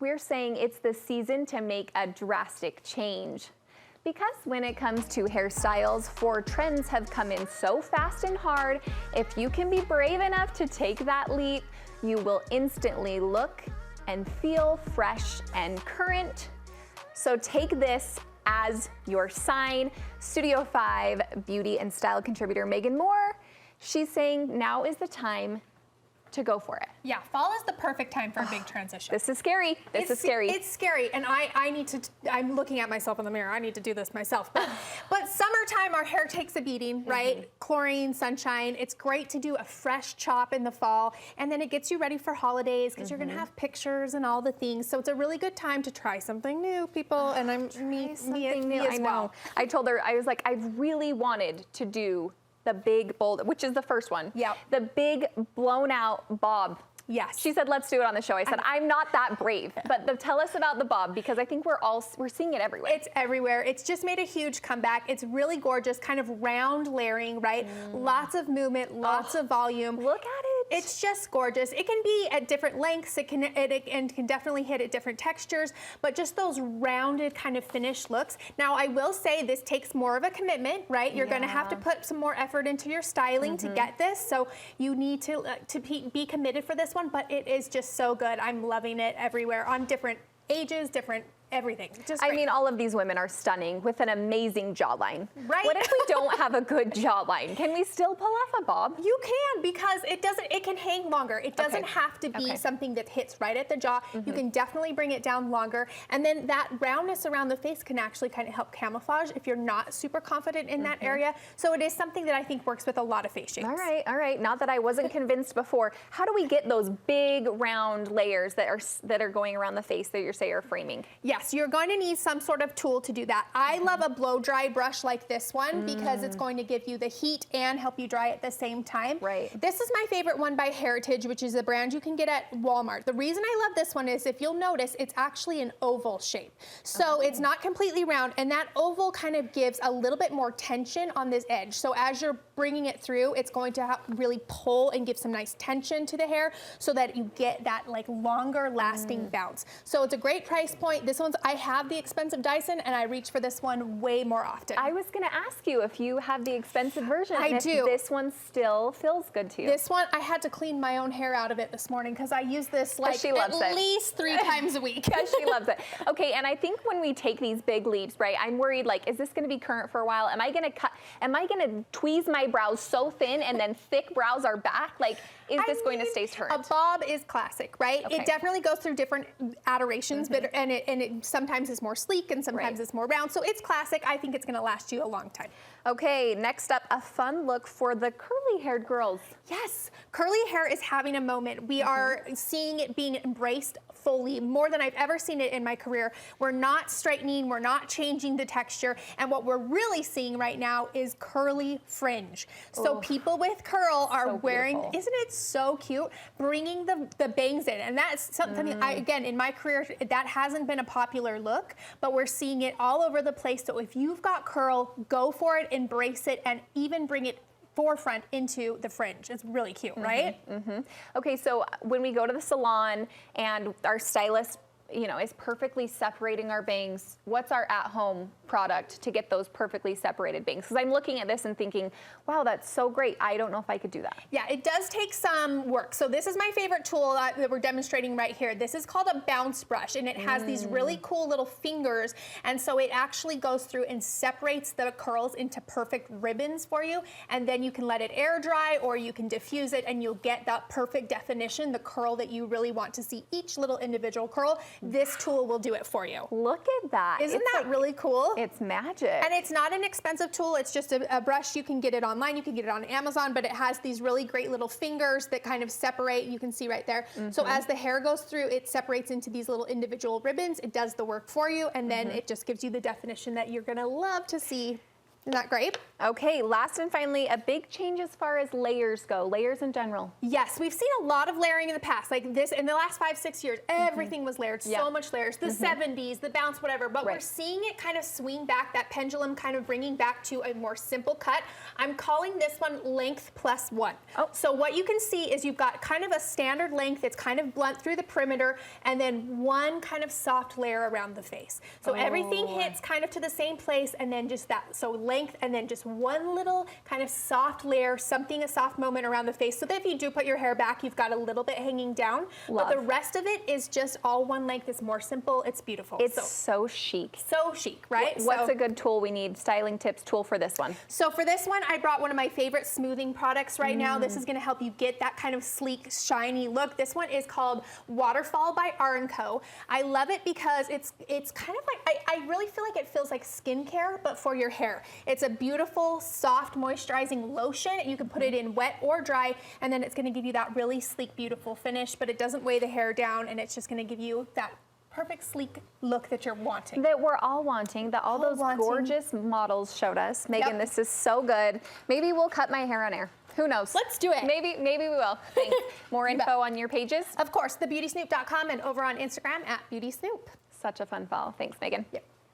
we're saying it's the season to make a drastic change. Because when it comes to hairstyles, 4 trends have come in so fast and hard. If you can be brave enough to take that leap, you will instantly look and feel fresh and current. So take this as your sign. Studio 5 beauty and style contributor Megan Moore, she's saying now is the time to go for it. Yeah, fall is the perfect time for a big transition. This is scary. This is scary. It's scary, and I'm looking at myself in the mirror. I need to do this myself. But summertime, our hair takes a beating, right? Chlorine, sunshine. It's great to do a fresh chop in the fall, and then it gets you ready for holidays because you're gonna have pictures and all the things. So it's a really good time to try something new, people. And me as well. I told her, I was like, I've really wanted to do the big bold, which is the first one. Yeah. The big blown out bob. Yes. She said, let's do it on the show. I said, I'm not that brave, but tell us about the bob, because I think we're seeing it everywhere. It's everywhere. It's just made a huge comeback. It's really gorgeous, kind of round layering, right? Lots of movement, lots of volume. Look at it. It's just gorgeous. It can be at different lengths. It can definitely hit at different textures, but just those rounded kind of finished looks. Now, I will say this takes more of a commitment, right? You're going to have to put some more effort into your styling to get this. So you need to be committed for this one, but it is just so good. I'm loving it everywhere on different ages, different everything. Just great. I mean, all of these women are stunning with an amazing jawline. Right. What if we don't have a good jawline? Can we still pull off a bob? You can, because it can hang longer. It doesn't have to be something that hits right at the jaw. You can definitely bring it down longer. And then that roundness around the face can actually kind of help camouflage if you're not super confident in that area. So it is something that I think works with a lot of face shapes. All right. Not that I wasn't convinced before. How do we get those big round layers that are going around the face that you're saying are framing? Yes, you're going to need some sort of tool to do that. I love a blow dry brush like this one because it's going to give you the heat and help you dry at the same time. Right. This is my favorite one by Heritage, which is a brand you can get at Walmart. The reason I love this one is, if you'll notice, it's actually an oval shape. So it's not completely round, and that oval kind of gives a little bit more tension on this edge. So as you're bringing it through, it's going to really pull and give some nice tension to the hair so that you get that like longer lasting bounce. So it's a great price point. This one's, I have the expensive Dyson, and I reach for this one way more often. I was going to ask you if you have the expensive version. I do. If this one still feels good to you. This one, I had to clean my own hair out of it this morning because I use this like at least 3 times a week. Because she loves it. Okay, and I think when we take these big leaps, right, I'm worried, like, is this going to be current for a while? Am I going to tweeze my brows so thin and then thick brows are back? Like, is this going to stay current? A bob is classic, right? Okay. It definitely goes through different iterations, but it sometimes is more sleek and sometimes it's more round. So it's classic. I think it's going to last you a long time. Okay, next up, a fun look for the curly-haired girls. Yes, curly hair is having a moment. We are seeing it being embraced fully, more than I've ever seen it in my career. We're not straightening, we're not changing the texture, and what we're really seeing right now is curly fringe. So people with curl are wearing, isn't it so cute, bringing the bangs in, and that's something, again, in my career, that hasn't been a popular look, but we're seeing it all over the place. So if you've got curl, go for it, embrace it, and even bring it forefront into the fringe. It's really cute, right? Okay, so when we go to the salon and our stylist, you know, is perfectly separating our bangs, what's our at-home product to get those perfectly separated bangs? Because I'm looking at this and thinking, wow, that's so great. I don't know if I could do that. Yeah, it does take some work. So this is my favorite tool that we're demonstrating right here. This is called a bounce brush, and it has these really cool little fingers, and so it actually goes through and separates the curls into perfect ribbons for you, and then you can let it air dry or you can diffuse it, and you'll get that perfect definition, the curl that you really want to see, each little individual curl. This tool will do it for you. Look at that. Isn't that really cool? It's magic. And it's not an expensive tool. It's just a brush. You can get it online. You can get it on Amazon, but it has these really great little fingers that kind of separate. You can see right there. So as the hair goes through, it separates into these little individual ribbons. It does the work for you, and then it just gives you the definition that you're going to love to see. Isn't that great? Okay, last and finally, a big change as far as layers go, layers in general. Yes, we've seen a lot of layering in the past. Like this, in the last 5-6 years, everything was layered, so much layers. The 70s, the bounce, whatever, but we're seeing it kind of swing back, that pendulum kind of bringing back to a more simple cut. I'm calling this one length plus one. Oh. So what you can see is you've got kind of a standard length, it's kind of blunt through the perimeter, and then one kind of soft layer around the face. So everything hits kind of to the same place, and then just that, so length, and then just one little kind of soft layer, a soft moment around the face, so that if you do put your hair back, you've got a little bit hanging down. Love. But the rest of it is just all one length. It's more simple. It's beautiful. It's so chic. So chic, right? What's a good tool we need? Styling tips tool for this one. So for this one, I brought one of my favorite smoothing products right now. This is going to help you get that kind of sleek, shiny look. This one is called Waterfall by R&Co. I love it because it's kind of like, I really feel like it feels like skincare, but for your hair. It's a beautiful, soft, moisturizing lotion. You can put it in wet or dry, and then it's going to give you that really sleek, beautiful finish, but it doesn't weigh the hair down, and it's just going to give you that perfect sleek look that you're wanting. That we're all wanting, that all those gorgeous models showed us. Megan, this is so good. Maybe we'll cut my hair on air. Who knows? Let's do it. Maybe we will. Thanks. More info on your pages? Of course, thebeautysnoop.com and over on Instagram @beautysnoop. Such a fun follow. Thanks, Megan. Yep.